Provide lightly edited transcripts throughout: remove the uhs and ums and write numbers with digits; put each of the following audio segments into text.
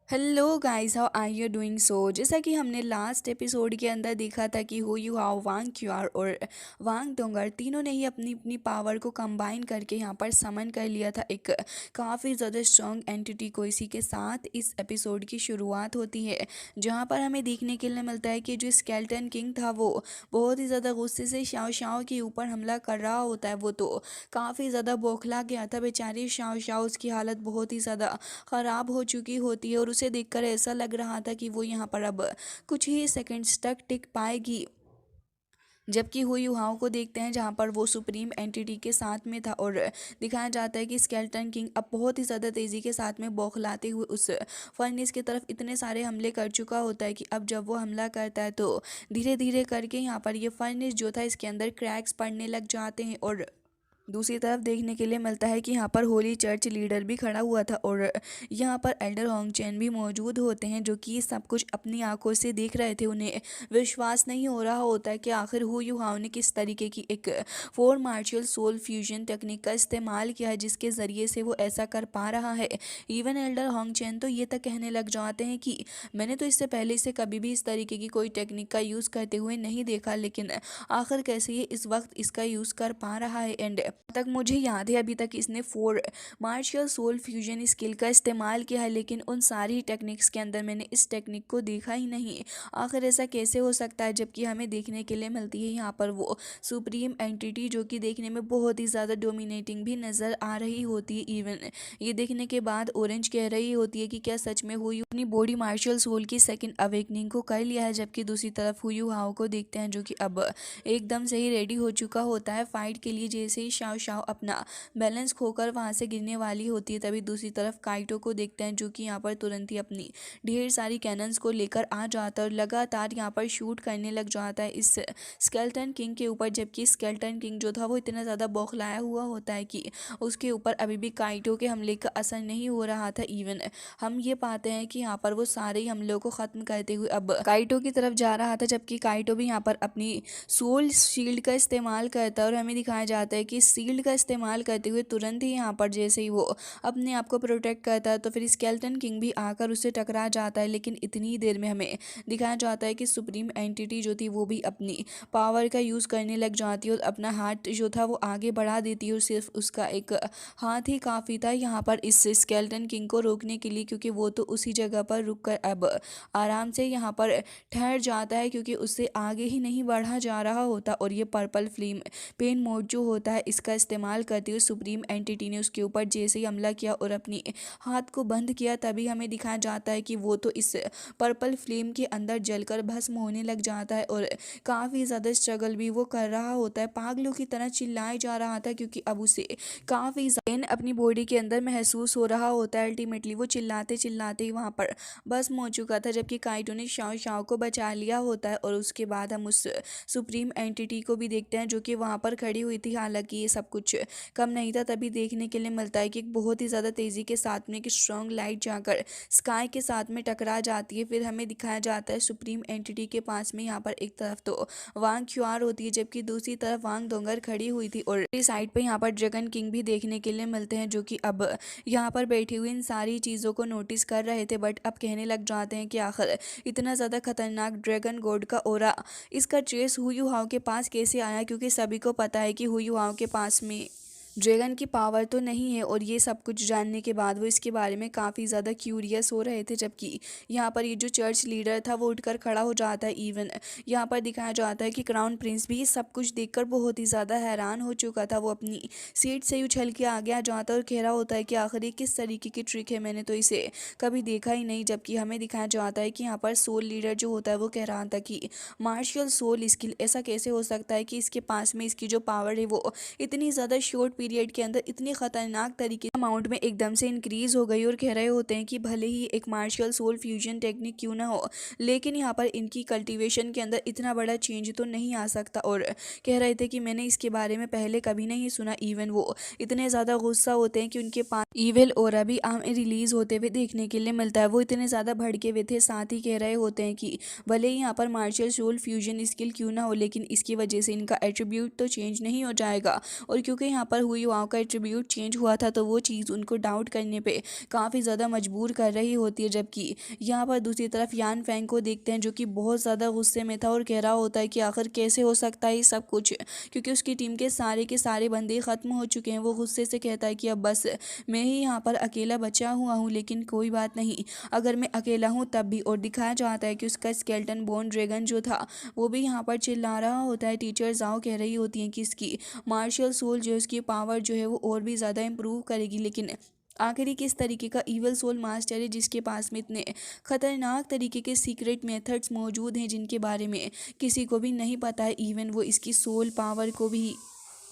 Hello guys, how are you doing? So जैसा कि हमने लास्ट एपिसोड के अंदर देखा था कि who you how, Wang QR और वांग डोंगर तीनों ने ही अपनी अपनी पावर को कंबाइन करके यहाँ पर समन कर लिया था एक काफ़ी ज़्यादा स्ट्रॉन्ग एंटिटी को। इसी के साथ इस एपिसोड की शुरुआत होती है, जहाँ पर हमें देखने के लिए मिलता है कि जो स्केल्टन किंग था वो बहुत ही ज़्यादा गुस्से से शाओ शाओ के ऊपर हमला कर रहा होता है। वो तो काफ़ी ज़्यादा बौखला गया था बेचारी शाओ शाओ, उसकी हालत बहुत ही ज़्यादा ख़राब हो चुकी होती है और उसे देखकर ऐसा लग रहा था कि वो यहाँ पर अब कुछ ही सेकंड्स तक टिक पाएगी। जबकि हुई युहाओं को देखते हैं जहाँ पर वो सुप्रीम एंटिटी के साथ में था और दिखाया जाता है कि स्केल्टन किंग अब बहुत ही ज़्यादा तेज़ी के साथ में बौखलाते हुए उस फर्नेस की तरफ इतने सारे हमले कर चुका होता है कि अब जब वो हमला करता है तो धीरे धीरे करके यहाँ पर ये फर्नेस जो था इसके अंदर क्रैक्स पड़ने लग जाते हैं। और दूसरी तरफ देखने के लिए मिलता है कि यहाँ पर होली चर्च लीडर भी खड़ा हुआ था और यहाँ पर एल्डर होंगचैन भी मौजूद होते हैं, जो कि सब कुछ अपनी आंखों से देख रहे थे। उन्हें विश्वास नहीं हो रहा होता है कि आखिर हु युहाओ ने किस तरीके की एक four martial soul fusion technique का इस्तेमाल किया है जिसके ज़रिए से वो ऐसा कर पा रहा है। इवन एल्डर होंगचैन तो ये तक कहने लग जाते हैं कि मैंने तो इससे पहले से कभी भी इस तरीके की कोई टेक्निक का यूज़ करते हुए नहीं देखा, लेकिन आखिर कैसे ये इस वक्त इसका यूज़ कर पा रहा है। एंड तक मुझे याद है अभी तक इसने four martial soul fusion skill का इस्तेमाल किया है, लेकिन उन सारी टेक्निक्स के अंदर मैंने इस टेक्निक को देखा ही नहीं। आखिर ऐसा कैसे हो सकता है? जबकि हमें देखने के लिए मिलती है यहाँ पर वो सुप्रीम एंटिटी, जो कि देखने में बहुत ही ज़्यादा डोमिनेटिंग भी नज़र आ रही होती है। इवन ये देखने के बाद ऑरेंज कह रही होती है कि क्या सच में हुई अपनी बॉडी मार्शियल सोल की सेकंड अवेकनिंग को कर लिया है। जबकि दूसरी तरफ हु यू हाओ को देखते हैं जो कि अब एकदम से ही रेडी हो चुका होता है फाइट के लिए। जैसे ही शाओ शाओ अपना बैलेंस खोकर वहां से गिरने वाली होती है, तभी दूसरी तरफ काइटो को देखते हैं जो कि यहाँ पर तुरंत ही अपनी ढेर सारी कैनन्स को लेकर आ जाता है और लगातार यहाँ पर शूट करने लग जाता है इस स्केल्टन किंग के ऊपर। जबकि स्केल्टन किंग जो था वो इतना ज़्यादा बौखलाया हुआ होता है कि उसके ऊपर अभी भी काइटो के हमले का असर नहीं हो रहा था। इवन हम ये पाते हैं कि यहाँ पर वो सारे ही हमलों को ख़त्म करते हुए अब काइटो की तरफ जा रहा था, जबकि काइटो भी यहाँ पर अपनी सोल शील्ड का इस्तेमाल करता है और हमें दिखाया जाता है कि शील्ड का इस्तेमाल करते हुए तुरंत ही यहाँ पर जैसे ही वो अपने आप को प्रोटेक्ट करता है तो फिर स्केल्टन किंग भी आकर उससे टकरा जाता है। लेकिन इतनी ही देर में हमें दिखाया जाता है कि सुप्रीम एंटिटी जो थी वो भी अपनी पावर का यूज़ करने लग जाती है और अपना हाथ जो था वो आगे बढ़ा देती है और सिर्फ उसका एक हाथ ही काफ़ी था यहाँ पर इस स्केल्टन किंग को रोकने के लिए, क्योंकि वो तो उसी जगह पर रुक कर अब आराम से यहाँ पर ठहर जाता है क्योंकि उससे आगे ही नहीं बढ़ा जा रहा होता। और ये पर्पल फ्लेम पेन मोड जो होता है इसका इस्तेमाल करते हुए सुप्रीम एंटिटी ने उसके ऊपर जैसे ही हमला किया और अपनी हाथ को बंद किया, तभी हमें दिखाया जाता है कि वो तो इस पर्पल फ्लेम के अंदर जलकर भस्म होने लग जाता है और काफ़ी ज़्यादा स्ट्रगल भी वो कर रहा होता है। पागलों की तरह चिल्लाए जा रहा था क्योंकि अब उसे काफ़ी पेन अपनी बॉडी के अंदर महसूस हो रहा होता है। अल्टीमेटली वो चिल्लाते चिल्लाते ही वहाँ पर भस्म हो चुका था, जबकि काइटो ने शाओ शाओ को बचा लिया होता है। और उसके बाद हम उस सुप्रीम एंटिटी को भी देखते हैं जो कि वहाँ पर खड़ी हुई थी। हालांकि ये सब कुछ कम नहीं था, तभी देखने के लिए मिलता है कि एक बहुत ही ज़्यादा तेज़ी के साथ में एक स्ट्रॉन्ग लाइट जाकर स्काई के साथ में टकरा जाती है। फिर हमें दिखाया जाता है सुप्रीम एंटिटी के पास में यहाँ पर एक तरफ तो वांग क्यूआर होती है, जबकि दूसरी तरफ वांग डोंगर खड़ी हुई थी। और इस साइड पे यहाँ पर ड्रैगन किंग भी देखने के लिए मिलते हैं जो कि अब यहाँ पर बैठे हुए इन सारी चीज़ों को नोटिस कर रहे थे, बट अब कहने लग जाते हैं कि आखिर इतना ज़्यादा खतरनाक ड्रैगन गॉड का ओरा इसका ट्रेस हु यू हाओ के पास कैसे आया, क्योंकि सभी को पता है कि हु यू हाओ के पास में ड्रैगन की पावर तो नहीं है। और ये सब कुछ जानने के बाद वो इसके बारे में काफ़ी ज़्यादा क्यूरियस हो रहे थे। जबकि यहाँ पर ये जो चर्च लीडर था वो उठकर खड़ा हो जाता है। इवन यहाँ पर दिखाया जाता है कि क्राउन प्रिंस भी ये सब कुछ देखकर बहुत ही ज़्यादा हैरान हो चुका था। वो अपनी सीट से उछल के आगे आ जाता है और कह रहा होता है कि आखिर ये किस तरीके की ट्रिक है, मैंने तो इसे कभी देखा ही नहीं। जबकि हमें दिखाया जाता है कि यहाँ पर सोल लीडर जो होता है वो कह रहा था कि मार्शियल सोल स्किल ऐसा कैसे हो सकता है कि इसके पास में इसकी जो पावर है वो इतनी ज़्यादा शॉर्ट पीरियड के अंदर इतनी खतरनाक तरीके अमाउंट में एकदम से इंक्रीज हो गई। और कह रहे होते हैं कि भले ही एक मार्शियल सोल फ्यूजन टेक्निक क्यों ना हो, लेकिन यहाँ पर इनकी कल्टीवेशन के अंदर इतना बड़ा चेंज तो नहीं आ सकता। और कह रहे थे कि मैंने इसके बारे में पहले कभी नहीं सुना। इवन वो इतने ज़्यादा गुस्सा होते हैं कि उनके पास ईविल ओरा भी रिलीज होते हुए देखने के लिए मिलता है। वो इतने ज़्यादा भड़के हुए थे, साथ ही कह रहे होते हैं कि भले ही यहाँ पर मार्शियल सोल फ्यूजन स्किल क्यों ना हो, लेकिन इसकी वजह से इनका एट्रीब्यूट तो चेंज नहीं हो जाएगा। और क्योंकि यहाँ पर हुई युवाओं का एट्रीब्यूट चेंज हुआ था तो वो चीज़ उनको डाउट करने पे काफ़ी ज़्यादा मजबूर कर रही होती है। जबकि यहाँ पर दूसरी तरफ यान फैंग को देखते हैं जो कि बहुत ज़्यादा गुस्से में था और कह रहा होता है कि आखिर कैसे हो सकता है ये सब कुछ, क्योंकि उसकी टीम के सारे बंदे ख़त्म हो चुके हैं। वो गुस्से से कहता है कि अब बस मैं ही यहाँ पर अकेला बचा हुआ हूँ, लेकिन कोई बात नहीं, अगर मैं अकेला हूँ तब भी। और दिखाया जाता है कि उसका स्केलेटन बोन ड्रैगन जो था वो भी यहाँ पर चिल्ला रहा होता है। टीचर जाओ कह रही होती हैं कि इसकी मार्शल सोल जो है, उसकी पावर जो है वो और भी ज़्यादा इम्प्रूव करेगी। लेकिन आखिर किस तरीके का इवल सोल मास्टर है जिसके पास में इतने खतरनाक तरीके के सीक्रेट मेथड्स मौजूद हैं जिनके बारे में किसी को भी नहीं पता है। इवन वो इसकी सोल पावर को भी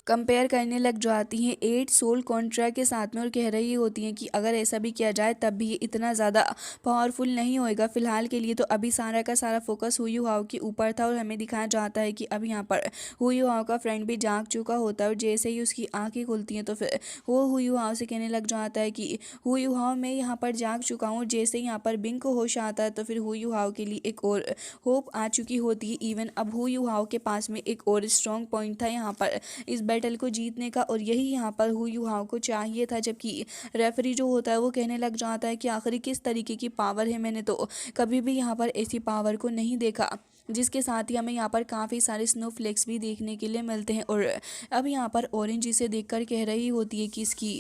कंपेयर करने लग जाती हैं 8 सोल कॉन्ट्रा के साथ में और कह रही होती हैं कि अगर ऐसा भी किया जाए तब भी ये इतना ज़्यादा पावरफुल नहीं होएगा। फिलहाल के लिए तो अभी सारा का सारा फोकस हुई युवाओं के ऊपर था और हमें दिखाया जाता है कि अब यहाँ पर हुई युवाओं का फ्रेंड भी जाग चुका होता है और जैसे ही उसकी आंखें खुलती हैं तो फिर वो हुई युवाओं से कहने लग जाता है कि हुई युवाओं मैं यहाँ पर जाग चुका हूँ। जैसे ही यहाँ पर बिंग को होश आता है तो फिर हुई युवाओं के लिए एक और होप आ चुकी होती है। इवन अब हुई युवाओं के पास में एक और स्ट्रॉन्ग पॉइंट था यहाँ पर इस बैटल को जीतने का, और यही यहाँ पर हुई युवाओं को चाहिए था। जबकि रेफरी जो होता है वो कहने लग जाता है कि आखिर किस तरीके की पावर है, मैंने तो कभी भी यहाँ पर ऐसी पावर को नहीं देखा। जिसके साथ ही हमें यहाँ पर काफ़ी सारे स्नोफ्लेक्स भी देखने के लिए मिलते हैं। और अब यहाँ पर ऑरेंज इसे देखकर कह रही होती है कि इसकी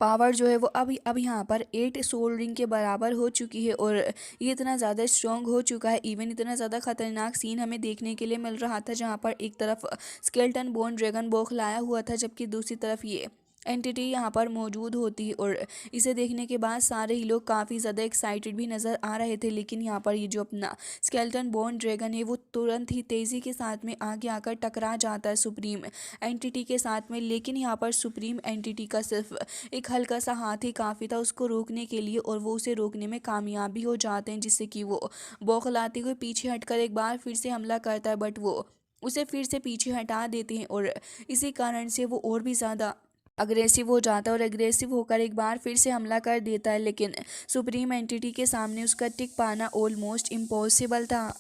पावर जो है वो अब यहाँ पर 8 सोल रिंग के बराबर हो चुकी है और ये इतना ज़्यादा स्ट्रॉन्ग हो चुका है। इवन इतना ज़्यादा खतरनाक सीन हमें देखने के लिए मिल रहा था जहाँ पर एक तरफ स्केलेटन बोन ड्रैगन बौखलाया हुआ था जबकि दूसरी तरफ ये एंटिटी यहाँ पर मौजूद होती है। और इसे देखने के बाद सारे ही लोग काफ़ी ज़्यादा एक्साइटेड भी नज़र आ रहे थे। लेकिन यहाँ पर ये जो अपना स्केलेटन बोन ड्रैगन है वो तुरंत ही तेज़ी के साथ में आगे आकर टकरा जाता है सुप्रीम एंटिटी के साथ में। लेकिन यहाँ पर सुप्रीम एंटिटी का सिर्फ एक हल्का सा हाथ ही काफ़ी था उसको रोकने के लिए और वो उसे रोकने में कामयाब भी हो जाते हैं, जिससे कि वो बौखलाते हुए पीछे हटकर एक बार फिर से हमला करता है। बट वो उसे फिर से पीछे हटा देते हैं और इसी कारण से वो और भी ज़्यादा अग्रेसिव हो जाता है और एग्रेसिव होकर एक बार फिर से हमला कर देता है। लेकिन सुप्रीम एंटिटी के सामने उसका टिक पाना ऑलमोस्ट इम्पॉसिबल था।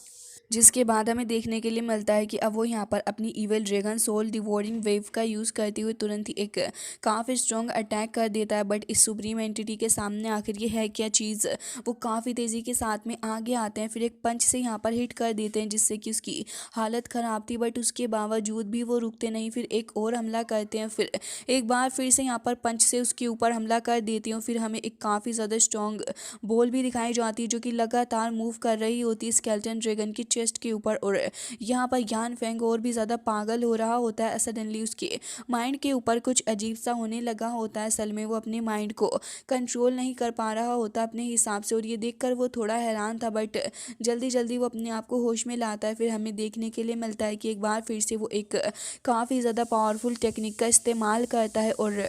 जिसके बाद हमें देखने के लिए मिलता है कि अब वो यहाँ पर अपनी evil dragon soul devouring wave का यूज़ करते हुए तुरंत ही एक काफ़ी स्ट्रॉन्ग अटैक कर देता है। बट इस सुप्रीम एंटिटी के सामने आखिर ये है क्या चीज़, वो काफ़ी तेज़ी के साथ में आगे आते हैं, फिर एक पंच से यहाँ पर हिट कर देते हैं जिससे कि उसकी हालत ख़राब थी। बट उसके बावजूद भी वो रुकते नहीं, फिर एक और हमला करते हैं, फिर एक बार फिर से यहाँ पर पंच से उसके ऊपर हमला कर देती हूँ। फिर हमें एक काफ़ी ज़्यादा स्ट्रॉन्ग बॉल भी दिखाई जाती है जो कि लगातार मूव कर रही होती है स्केलेटन ड्रैगन की चेस्ट के ऊपर। और यहाँ पर यान फेंग और भी ज़्यादा पागल हो रहा होता है। सडनली उसके माइंड के ऊपर कुछ अजीब सा होने लगा होता है। असल में वो अपने माइंड को कंट्रोल नहीं कर पा रहा होता अपने हिसाब से और ये देखकर वो थोड़ा हैरान था। बट जल्दी जल्दी वो अपने आप को होश में लाता है। फिर हमें देखने के लिए मिलता है कि एक बार फिर से वो एक काफ़ी ज़्यादा पावरफुल टेक्निक का इस्तेमाल करता है और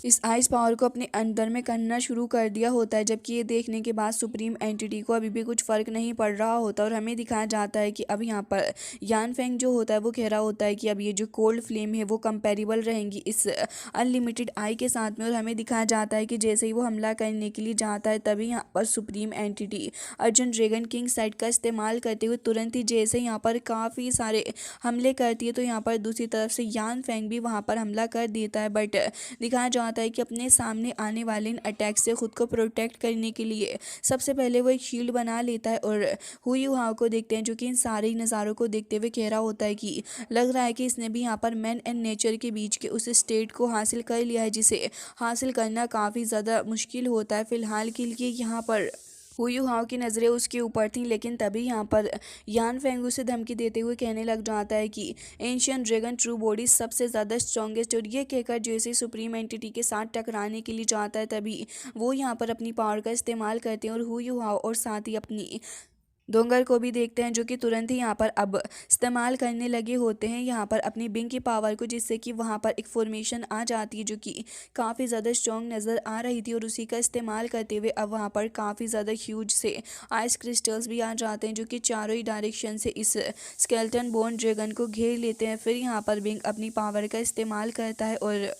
इस आइस पावर को अपने अंदर में करना शुरू कर दिया होता है। जबकि ये देखने के बाद सुप्रीम एंटिटी को अभी भी कुछ फ़र्क नहीं पड़ रहा होता और हमें दिखाया जाता है कि अब यहाँ पर यान फेंग जो होता है वो कह रहा होता है कि अब ये जो कोल्ड फ्लेम है वो कंपेरेबल रहेंगी इस अनलिमिटेड आई के साथ में। और हमें दिखाया जाता है कि जैसे ही वो हमला करने के लिए जाता है तभी यहाँ पर supreme entity Arjun dragon king side का इस्तेमाल करते हुए तुरंत ही जैसे यहाँ पर काफ़ी सारे हमले करती है तो यहाँ पर दूसरी तरफ से यान फेंग भी वहाँ पर हमला कर देता है। बट दिखाया जाता है कि अपने सामने आने वाले इन अटैक से खुद को प्रोटेक्ट करने के लिए सबसे पहले वो एक शील्ड बना लेता है। और हुई युवाओं को देखते हैं जो कि इन सारे ही नज़ारों को देखते हुए कह रहा होता है कि लग रहा है कि इसने भी यहाँ पर मैन एंड नेचर के बीच के उस स्टेट को हासिल कर लिया है जिसे हासिल करना काफ़ी ज़्यादा मुश्किल होता है। फिलहाल के लिए यहाँ पर हुई युवाओं की नज़रें उसके ऊपर थीं, लेकिन तभी यहाँ पर यान फेंग उसे धमकी देते हुए कहने लग जाता है कि एंशियंट ड्रैगन ट्रू बॉडी सबसे ज़्यादा स्ट्रॉन्गेस्ट। और ये कहकर जैसे सुप्रीम एंटिटी के साथ टकराने के लिए जाता है तभी वो यहाँ पर अपनी पावर का इस्तेमाल करते हैं और हुई युवाओं और साथ ही अपनी डोंगर को भी देखते हैं जो कि तुरंत ही यहाँ पर अब इस्तेमाल करने लगे होते हैं यहाँ पर अपनी बिंग की पावर को, जिससे कि वहाँ पर एक फॉर्मेशन आ जाती है जो कि काफ़ी ज़्यादा स्ट्रॉन्ग नज़र आ रही थी। और उसी का इस्तेमाल करते हुए अब वहाँ पर काफ़ी ज़्यादा ह्यूज से आइस क्रिस्टल्स भी आ जाते हैं जो कि चारों ही डायरेक्शन से इस स्केलेटन बोन ड्रैगन को घेर लेते हैं। फिर यहाँ पर बिंग अपनी पावर का इस्तेमाल करता है और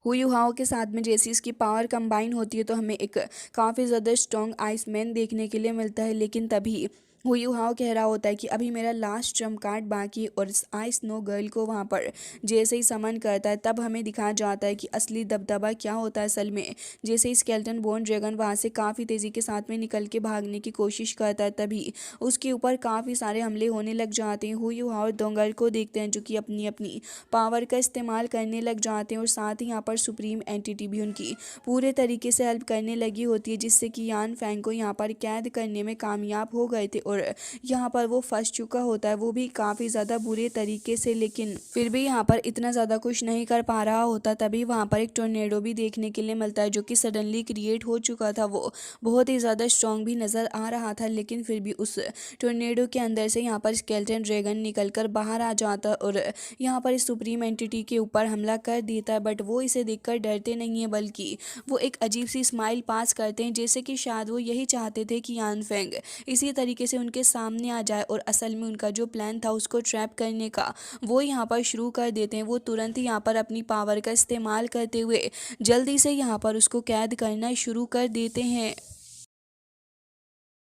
हुई युवाओं के साथ में जैसी इसकी पावर कंबाइन होती है तो हमें एक काफ़ी ज़्यादा स्ट्रॉन्ग आइसमैन देखने के लिए मिलता है। लेकिन तभी वो युहाओ कह रहा होता है कि अभी मेरा लास्ट ट्रम्प कार्ड बाकी है, और आइस स्नो गर्ल को वहाँ पर जैसे ही समन करता है तब हमें दिखाया जाता है कि असली दबदबा क्या होता है असल में। जैसे ही स्केलेटन बोन ड्रैगन वहाँ से काफ़ी तेज़ी के साथ में निकल के भागने की कोशिश करता है, तभी उसके ऊपर काफ़ी सारे हमले होने लग जाते हैं। हु युहाओ दोंगर को देखते हैं जो कि अपनी अपनी पावर का इस्तेमाल करने लग जाते हैं, और साथ ही यहाँ पर सुप्रीम एंटिटी भी उनकी पूरे तरीके से हेल्प करने लगी होती है, जिससे कि यान फैंग को यहाँ पर कैद करने में कामयाब हो गए थे, और यहाँ पर वो फंस चुका होता है, वो भी काफ़ी ज़्यादा बुरे तरीके से, लेकिन फिर भी यहाँ पर इतना ज़्यादा कुछ नहीं कर पा रहा होता। तभी वहाँ पर एक टोर्नेडो भी देखने के लिए मिलता है जो कि सडनली क्रिएट हो चुका था। वो बहुत ही ज़्यादा स्ट्रॉन्ग भी नज़र आ रहा था, लेकिन फिर भी उस टोर्नेडो के अंदर से यहाँ पर स्केलेटन ड्रैगन निकल कर बाहर आ जाता है और यहाँ पर इस सुप्रीम एंटिटी के ऊपर हमला कर देता है। बट वो इसे देखकर डरते नहीं है, बल्कि वो एक अजीब सी स्माइल पास करते हैं, जैसे कि शायद वो यही चाहते थे कि यान फेंग इसी तरीके से उनके सामने आ जाए, और असल में उनका जो प्लान था उसको ट्रैप करने का वो यहाँ पर शुरू कर देते हैं। वो तुरंत ही यहाँ पर अपनी पावर का इस्तेमाल करते हुए जल्दी से यहाँ पर उसको कैद करना शुरू कर देते हैं।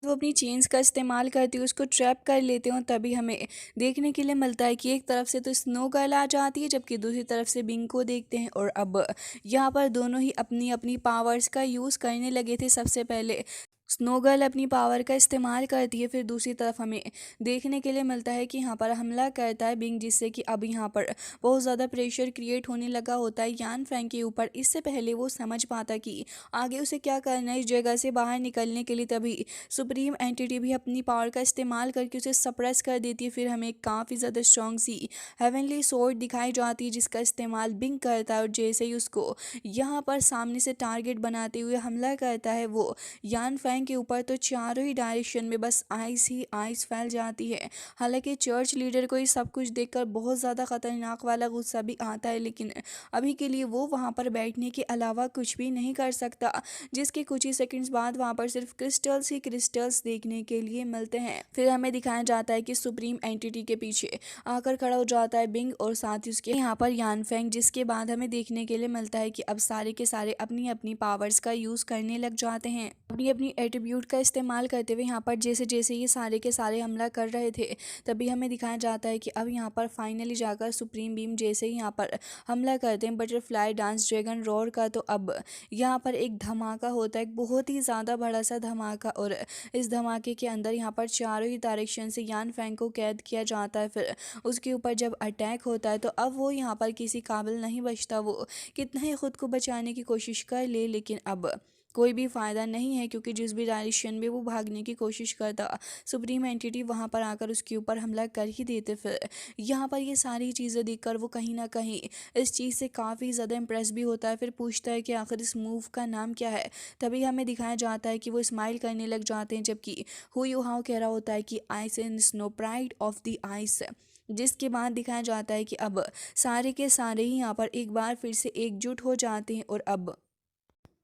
वो अपनी चेन्स का इस्तेमाल करती है, उसको ट्रैप कर लेते हो। तभी हमें देखने के लिए मिलता है कि एक तरफ से तो स्नो गर्ल आ जाती है, जबकि दूसरी तरफ से बिंग को देखते हैं, और अब यहाँ पर दोनों ही अपनी अपनी पावर्स का यूज़ करने लगे थे। सबसे पहले स्नो गर्ल अपनी पावर का इस्तेमाल करती है, फिर दूसरी तरफ हमें देखने के लिए मिलता है कि यहाँ पर हमला करता है बिंग, जिससे कि अब यहाँ पर बहुत ज़्यादा प्रेशर क्रिएट होने लगा होता है यान फैंग के ऊपर। इससे पहले वो समझ पाता कि आगे उसे क्या करना है इस जगह से बाहर निकलने के लिए, तभी सुप्रीम एंटिटी भी अपनी पावर का इस्तेमाल करके उसे सप्रेस कर देती है। फिर हमें काफ़ी ज़्यादा स्ट्रॉन्ग सी हेवनली स्वॉर्ड दिखाई जाती है, जिसका इस्तेमाल बिंग करता है, और जैसे ही उसको यहाँ पर सामने से टारगेट बनाते हुए हमला करता है वो यान फैंग के ऊपर, तो चारों ही डायरेक्शन में बस आइस ही आइस फैल जाती है। हालांकि चर्च लीडर को ये सब कुछ देखकर बहुत ज़्यादा खतरनाक वाला गुस्सा भी आता है, लेकिन अभी के लिए वो वहाँ पर बैठने के अलावा कुछ भी नहीं कर सकता, जिसके कुछ ही सेकंड्स बाद वहाँ पर सिर्फ क्रिस्टल्स ही क्रिस्टल्स देखने के लिए मिलते हैं। फिर हमें दिखाया जाता है कि सुप्रीम एंटिटी के पीछे आकर खड़ा हो जाता है बिंग, और साथ ही उसके यहाँ पर यान फेंग, जिसके बाद हमें देखने के लिए मिलता है कि अब सारे के सारे अपनी अपनी पावर्स का यूज़ करने लग जाते हैं, अपनी अपनी एट्रीब्यूट का इस्तेमाल करते हुए। यहाँ पर जैसे जैसे ये सारे के सारे हमला कर रहे थे, तभी हमें दिखाया जाता है कि अब यहाँ पर फाइनली जाकर सुप्रीम बीम जैसे ही यहाँ पर हमला करते हैं बटरफ्लाई डांस ड्रैगन रोर का, तो अब यहाँ पर एक धमाका होता है, एक बहुत ही ज़्यादा बड़ा सा धमाका, और इस धमाके के अंदर यहाँ पर चारों ही डायरेक्शन से यान फैंग को कैद किया जाता है। फिर उसके ऊपर जब अटैक होता है तो अब वो यहाँ पर किसी काबिल नहीं बचता। वो कितना ही खुद को बचाने की कोशिश कर ले, लेकिन अब कोई भी फ़ायदा नहीं है, क्योंकि जिस भी डायरेक्शन में वो भागने की कोशिश करता, सुप्रीम एंटिटी वहाँ पर आकर उसके ऊपर हमला कर ही देते। फिर यहाँ पर ये सारी चीज़ें देखकर वो कहीं ना कहीं इस चीज़ से काफ़ी ज़्यादा इम्प्रेस भी होता है। फिर पूछता है कि आखिर इस मूव का नाम क्या है। तभी हमें दिखाया जाता है कि वो स्माइल करने लग जाते हैं, जबकि हु युहाओ कह रहा होता है कि ice and snow pride of the ice. जिसके बाद दिखाया जाता है कि अब सारे के सारे ही यहाँ पर एक बार फिर से एकजुट हो जाते हैं, और अब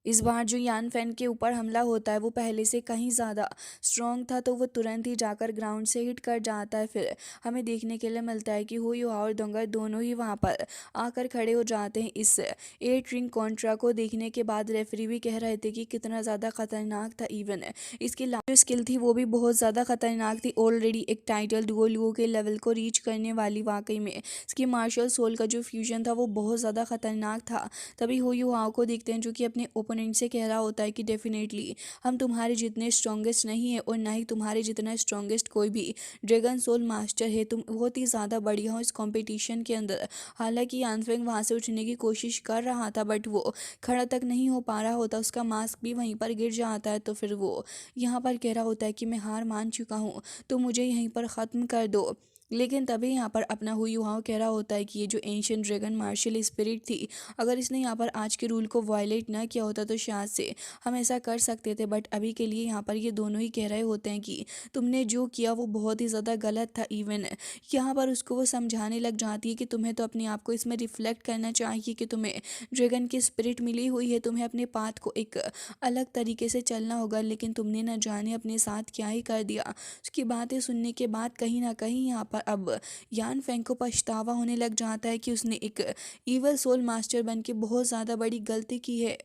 इस बार जो यान फैन के ऊपर हमला होता है वो पहले से कहीं ज़्यादा स्ट्रॉन्ग था, तो वो तुरंत ही जाकर ग्राउंड से हिट कर जाता है। फिर हमें देखने के लिए मिलता है कि हु युहा और दोंगर दोनों ही वहाँ पर आकर खड़े हो जाते हैं। इस 8 रिंग कॉन्ट्रा को देखने के बाद रेफरी भी कह रहे थे कि कितना ज़्यादा खतरनाक था। इवन इसकी जो स्किल थी वो भी बहुत ज़्यादा खतरनाक थी, ऑलरेडी एक टाइटल डुओ के लेवल को रीच करने वाली। वाकई में इसकी मार्शल सोल का जो फ्यूजन था वो बहुत ज़्यादा खतरनाक था। तभी हु युहाओ को देखते हैं जो कि अपने ओपोनेंट से कह रहा होता है कि डेफिनेटली हम तुम्हारे जितने स्ट्रॉन्गेस्ट नहीं है, और ना ही तुम्हारे जितना स्ट्रॉन्गेस्ट कोई भी ड्रैगन सोल मास्टर है। तुम बहुत ही ज़्यादा बढ़िया हो इस कंपटीशन के अंदर। हालांकि यानफेंग वहाँ से उठने की कोशिश कर रहा था, बट वो खड़ा तक नहीं हो पा रहा होता, उसका मास्क भी वहीं पर गिर जाता है। तो फिर वो यहाँ पर कह रहा होता है कि मैं हार मान चुका हूँ, तो मुझे यहीं पर ख़त्म कर दो। लेकिन तभी यहाँ पर अपना हु युहाओ कह रहा होता है कि ये जो एंशियंट ड्रैगन मार्शल स्पिरिट थी, अगर इसने यहाँ पर आज के रूल को वायलेट ना किया होता तो शायद से हम ऐसा कर सकते थे। बट अभी के लिए यहाँ पर ये दोनों ही कह रहे होते हैं कि तुमने जो किया वो बहुत ही ज़्यादा गलत था। इवन यहाँ पर उसको वो समझाने लग जाती है कि तुम्हें तो अपने आप को इसमें रिफ्लेक्ट करना चाहिए कि तुम्हें ड्रैगन की स्पिरिट मिली हुई है, तुम्हें अपने पाथ को एक अलग तरीके से चलना होगा, लेकिन तुमने न जाने अपने साथ क्या ही कर दिया। उसकी बातें सुनने के बाद कहीं ना कहीं यहाँ पर अब यान फेंग को पछतावा होने लग जाता है कि उसने एक ईवल सोल मास्टर बन के बहुत ज़्यादा बड़ी गलती की है।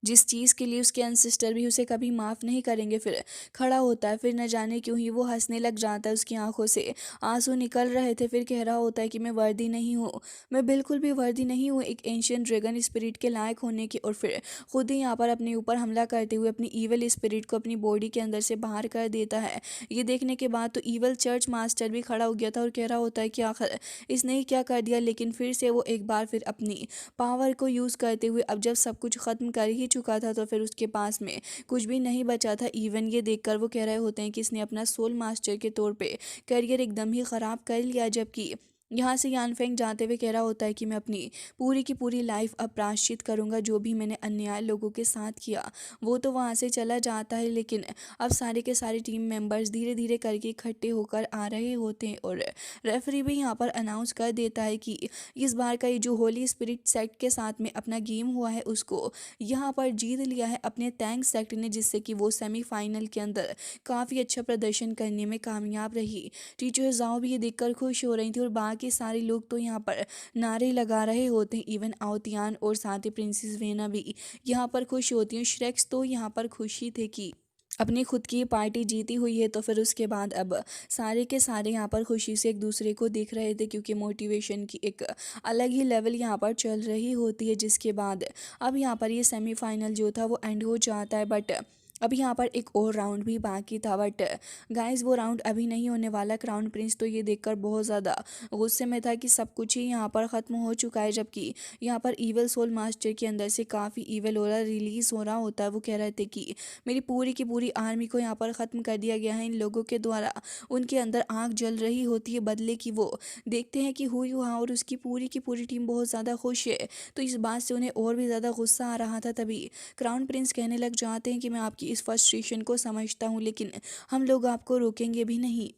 जिस चीज़ के लिए उसके एंसेस्टर भी उसे कभी माफ़ नहीं करेंगे। फिर खड़ा होता है, फिर न जाने क्यों ही वो हंसने लग जाता है, उसकी आंखों से आंसू निकल रहे थे। फिर कह रहा होता है कि मैं वर्दी नहीं हूँ, मैं बिल्कुल भी वर्दी नहीं हूँ एक एंशियंट ड्रैगन स्पिरिट के लायक होने की। और फिर खुद ही यहाँ पर अपने ऊपर हमला करते हुए अपनी ईवल स्पिरिट को अपनी बॉडी के अंदर से बाहर कर देता है। ये देखने के बाद तो ईवल चर्च मास्टर भी खड़ा हो गया था और कह रहा होता है कि आखिर इसने ही क्या कर दिया। लेकिन फिर से वो एक बार फिर अपनी पावर को यूज़ करते हुए अब जब सब कुछ ख़त्म कर ही चुका था तो फिर उसके पास में कुछ भी नहीं बचा था। इवन ये देखकर वो कह रहे होते हैं कि इसने अपना सोल मास्टर के तौर पे करियर एकदम ही ख़राब कर लिया। जबकि यहाँ से यानफेंग जाते हुए कह रहा होता है कि मैं अपनी पूरी की पूरी लाइफ अब प्रायश्चित करूँगा, जो भी मैंने अन्याय लोगों के साथ किया। वो तो वहाँ से चला जाता है, लेकिन अब सारे के सारे टीम मेंबर्स धीरे धीरे करके इकट्ठे होकर आ रहे होते हैं। और रेफरी भी यहाँ पर अनाउंस कर देता है कि इस बार का ये जो होली स्पिरिट सेक्ट के साथ में अपना गेम हुआ है उसको यहाँ पर जीत लिया है अपने टैंक सेक्ट ने, जिससे कि वो सेमीफाइनल के अंदर काफ़ी अच्छा प्रदर्शन करने में कामयाब रही। टीचर जाओ भी ये देखकर खुश हो रही थी और बाकी सारे लोग तो यहाँ पर नारे लगा रहे होते हैं। इवन आवतियान और साथ ही प्रिंसेस वेना भी यहाँ पर खुश होती हैं। श्रेक्स तो यहाँ पर खुशी थे कि अपनी खुद की पार्टी जीती हुई है। तो फिर उसके बाद अब सारे के सारे यहाँ पर खुशी से एक दूसरे को देख रहे थे, क्योंकि मोटिवेशन की एक अलग ही लेवल यहाँ पर चल रही होती है। जिसके बाद अब यहाँ पर ये सेमीफाइनल जो था वो एंड हो जाता है। बट अब यहाँ पर एक और राउंड भी बाकी था, बट गाइस वो राउंड अभी नहीं होने वाला। क्राउन प्रिंस तो ये देखकर बहुत ज़्यादा गुस्से में था कि सब कुछ ही यहाँ पर ख़त्म हो चुका है। जबकि यहाँ पर ईवल सोल मास्टर के अंदर से काफ़ी ईवल ओरा रिलीज़ हो रहा होता है। वो कह रहे थे कि मेरी पूरी की पूरी आर्मी को यहाँ पर ख़त्म कर दिया गया है इन लोगों के द्वारा। उनके अंदर आग जल रही होती है बदले की। वो देखते हैं कि हुई वहाँ और उसकी पूरी की पूरी टीम बहुत ज़्यादा खुश है, तो इस बात से उन्हें और भी ज़्यादा गुस्सा आ रहा था। तभी क्राउन प्रिंस कहने लग जाते हैं कि मैं आपकी इस फ्रस्ट्रेशन को समझता हूँ, लेकिन हम लोग आपको रोकेंगे भी नहीं।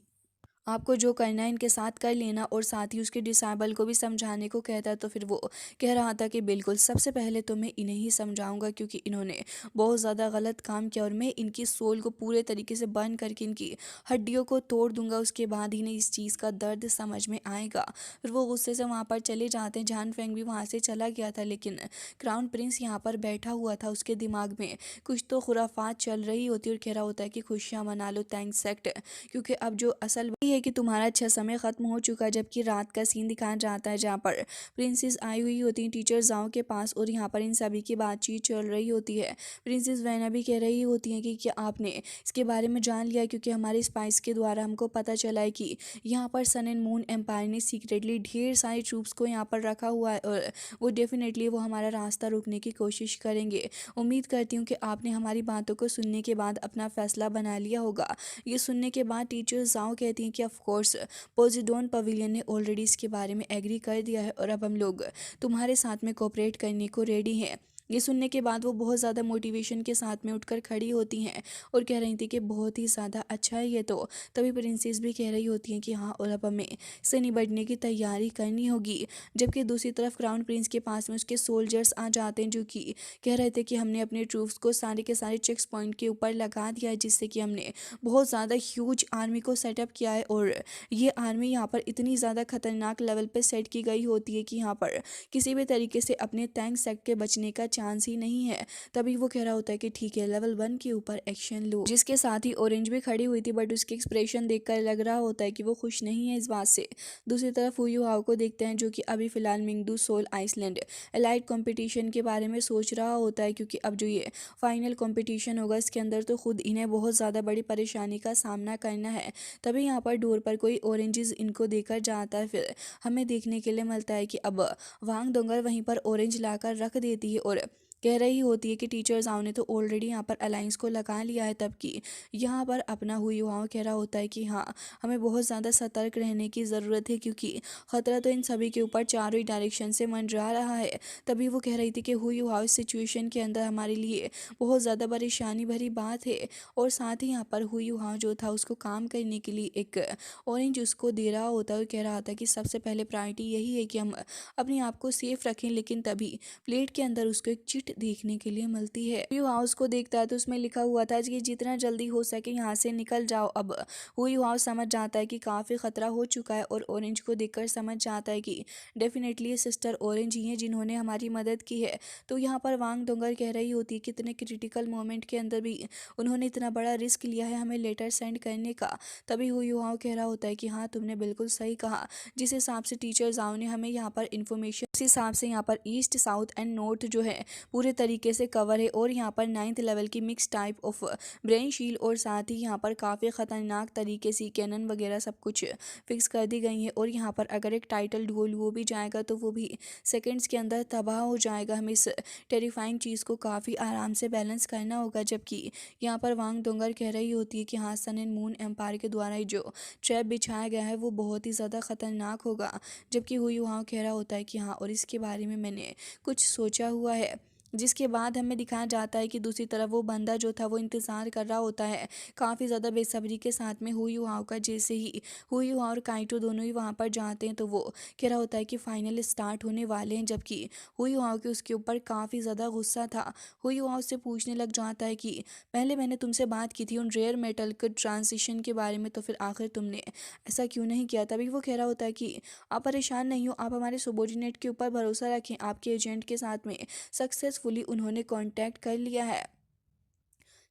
आपको जो करना है इनके साथ कर लेना। और साथ ही उसके डिसाइबल को भी समझाने को कहता है। तो फिर वो कह रहा था कि बिल्कुल सबसे पहले तो मैं इन्हें ही समझाऊंगा, क्योंकि इन्होंने बहुत ज़्यादा गलत काम किया और मैं इनकी सोल को पूरे तरीके से बर्न करके इनकी हड्डियों को तोड़ दूंगा। उसके बाद इन्हें इस चीज़ का दर्द समझ में आएगा। फिर वो गुस्से से वहाँ पर चले जाते हैं। जान फेंग भी वहाँ से चला गया था, लेकिन क्राउन प्रिंस यहाँ पर बैठा हुआ था। उसके दिमाग में कुछ तो खुराफात चल रही होती और कह रहा होता है कि खुशियाँ मना लो थैंक्स सेक्ट, क्योंकि अब जो असल वही है कि तुम्हारा अच्छा समय ख़त्म हो चुका है। जबकि रात का सीन दिखाया जाता है जहाँ पर प्रिंसेस आई हुई होती हैं टीचर जाओ के पास, और यहाँ पर इन सभी की बातचीत चल रही होती है। प्रिंसेस वैना भी कह रही होती हैं कि क्या आपने इसके बारे में जान लिया, क्योंकि हमारे स्पाइस के द्वारा हमको पता चला है कि यहाँ पर सन एंड मून एम्पायर ने सीक्रेटली ढेर सारी ट्रूप्स को यहाँ पर रखा हुआ है, और वो डेफिनेटली वो हमारा रास्ता रोकने की कोशिश करेंगे। उम्मीद करती हूँ कि आपने हमारी बातों को सुनने के बाद अपना फैसला बना लिया होगा। ये सुनने के बाद टीचर जाओ कहती हैं कि ऑफ कोर्स पोजिडोन पवेलियन ने ऑलरेडी इसके बारे में एग्री कर दिया है, और अब हम लोग तुम्हारे साथ में कोऑपरेट करने को रेडी हैं। ये सुनने के बाद वो बहुत ज़्यादा मोटिवेशन के साथ में उठकर खड़ी होती हैं और कह रही थी कि बहुत ही ज़्यादा अच्छा है ये तो। तभी प्रिंसेस भी कह रही होती हैं कि हाँ, और अब हमें से निपटने की तैयारी करनी होगी। जबकि दूसरी तरफ क्राउन प्रिंस के पास में उसके सोल्जर्स आ जाते हैं, जो कि कह रहे थे कि हमने अपने ट्रूप्स को सारे के सारे चेक पॉइंट के ऊपर लगा दिया है, जिससे कि हमने बहुत ज़्यादा ह्यूज आर्मी को सेटअप किया है। और ये आर्मी यहाँ पर इतनी ज़्यादा खतरनाक लेवल पे सेट की गई होती है कि यहाँ पर किसी भी तरीके से अपने टैंक सेक्ट के बचने का चांस ही नहीं है। तभी वो कह रहा होता है कि ठीक है, लेवल 1 के ऊपर एक्शन लो। जिसके साथ ही ऑरेंज भी खड़ी हुई थी, बट उसके एक्सप्रेशन देखकर लग रहा होता है कि वो खुश नहीं है इस बात से। दूसरी तरफ हुयू हाओ को देखते हैं, जो कि अभी फिलहाल मिंगडू सोल आइसलैंड एलाइट कंपटीशन के बारे में सोच रहा होता है, क्योंकि अब जो ये फाइनल कंपटीशन होगा इसके अंदर तो खुद इन्हें बहुत ज़्यादा बड़ी परेशानी का सामना करना है। तभी यहाँ पर डोर पर कोई ऑरेंजेस इनको देकर जाता है। फिर हमें देखने के लिए मिलता है कि अब वांग डोंगर वहीं पर ऑरेंज लाकर रख देती है और कह रही होती है कि टीचर्स आओ ने तो ऑलरेडी यहाँ पर अलायंस को लगा लिया है। तब कि यहाँ पर अपना हुई वहाँ कह रहा होता है कि हाँ, हमें बहुत ज़्यादा सतर्क रहने की ज़रूरत है, क्योंकि ख़तरा तो इन सभी के ऊपर चारों ही डायरेक्शन से मंडरा रहा है। तभी वो कह रही थी कि हुई वहाँ इस सिचुएशन के अंदर हमारे लिए बहुत ज़्यादा परेशानी भरी बात है। और साथ ही यहाँ पर हुई वहाँ जो था उसको काम करने के लिए एक ऑरेंज उसको दे रहा होता है और कह रहा था कि सबसे पहले प्रायोरिटी यही है कि हम अपने आप को सेफ रखें। लेकिन तभी प्लेट के अंदर उसको एक चिट गिफ्ट देखने के लिए मिलती है। हुई हाउ उसको देखता है तो उसमें लिखा हुआ था कि जितना जल्दी हो सके यहाँ से निकल जाओ। अब हुई हाउ समझ जाता है कि काफ़ी खतरा हो चुका है और ऑरेंज को देखकर समझ जाता है कि डेफिनेटली सिस्टर ऑरेंज ही है जिन्होंने हमारी मदद की है। तो यहाँ पर वांग डोंगर कह रही होती है कितने क्रिटिकल मोमेंट के अंदर भी उन्होंने इतना बड़ा रिस्क लिया है हमें लेटर सेंड करने का। तभी हुई हाउ कह रहा होता है कि हाँ तुमने बिल्कुल सही कहा, जिस हिसाब से टीचर जाओ ने हमें यहाँ पर इन्फॉर्मेशन, उस हिसाब से यहाँ पर ईस्ट साउथ एंड नॉर्थ जो है पूरे तरीके से कवर है और यहाँ पर 9th लेवल की मिक्स टाइप ऑफ ब्रेन शील और साथ ही यहाँ पर काफ़ी ख़तरनाक तरीके से कैनन वगैरह सब कुछ फिक्स कर दी गई है। और यहाँ पर अगर एक टाइटल ढोल वो भी जाएगा तो वो भी सेकंड्स के अंदर तबाह हो जाएगा। हमें इस टेरिफाइंग चीज़ को काफ़ी आराम से बैलेंस करना होगा। जबकि यहाँ पर वांग डोंगर कह रही होती है कि हाँ सन एंड मून एम्पायर के द्वारा ही जो ट्रैप बिछाया गया है वो बहुत ही ज़्यादा ख़तरनाक होगा। जबकि हुई वहाँ कह रहा होता है कि हाँ और इसके बारे में मैंने कुछ सोचा हुआ है। जिसके बाद हमें दिखाया जाता है कि दूसरी तरफ वो बंदा जो था वो इंतज़ार कर रहा होता है काफ़ी ज़्यादा बेसब्री के साथ में हुई हाउ का। जैसे ही हुई हाउ और काइटो दोनों ही वहाँ पर जाते हैं तो वो कह रहा होता है कि फाइनल स्टार्ट होने वाले हैं। जबकि हुई हाउ के उसके ऊपर काफ़ी ज़्यादा गुस्सा था। हुई हाउ से पूछने लग जाता है कि पहले मैंने तुमसे बात की थी उन रेयर मेटल के ट्रांजिशन के बारे में, तो फिर आखिर तुमने ऐसा क्यों नहीं किया। तभी वो कह रहा होता है कि आप परेशान नहीं हो, आप हमारे सबॉर्डिनेट के ऊपर भरोसा रखें, आपके एजेंट के साथ में सक्सेसफुली उन्होंने कांटेक्ट कर लिया है।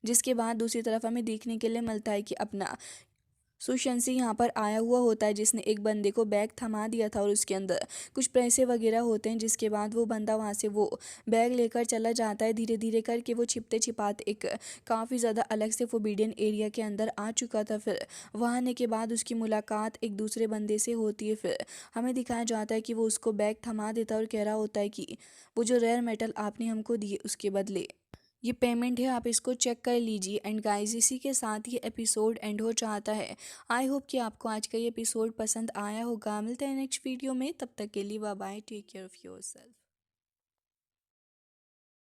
जिसके बाद दूसरी तरफ हमें देखने के लिए मिलता है कि अपना सुशांसी यहाँ पर आया हुआ होता है जिसने एक बंदे को बैग थमा दिया था और उसके अंदर कुछ पैसे वगैरह होते हैं। जिसके बाद वो बंदा वहाँ से वो बैग लेकर चला जाता है। धीरे धीरे करके वो छिपते छिपाते एक काफ़ी ज़्यादा अलग से फोबिडियन एरिया के अंदर आ चुका था। फिर वहाँ आने के बाद उसकी मुलाकात एक दूसरे बंदे से होती है। फिर हमें दिखाया जाता है कि वो उसको बैग थमा देता है और कह रहा होता है कि वो जो रेयर मेटल आपने हमको दिए उसके बदले ये पेमेंट है, आप इसको चेक कर लीजिए। एंड गाइस इसी के साथ ही एपिसोड एंड हो जाता है। आई होप कि आपको आज का ये एपिसोड पसंद आया होगा। मिलते हैं नेक्स्ट वीडियो में, तब तक के लिए bye bye, take care of yourself.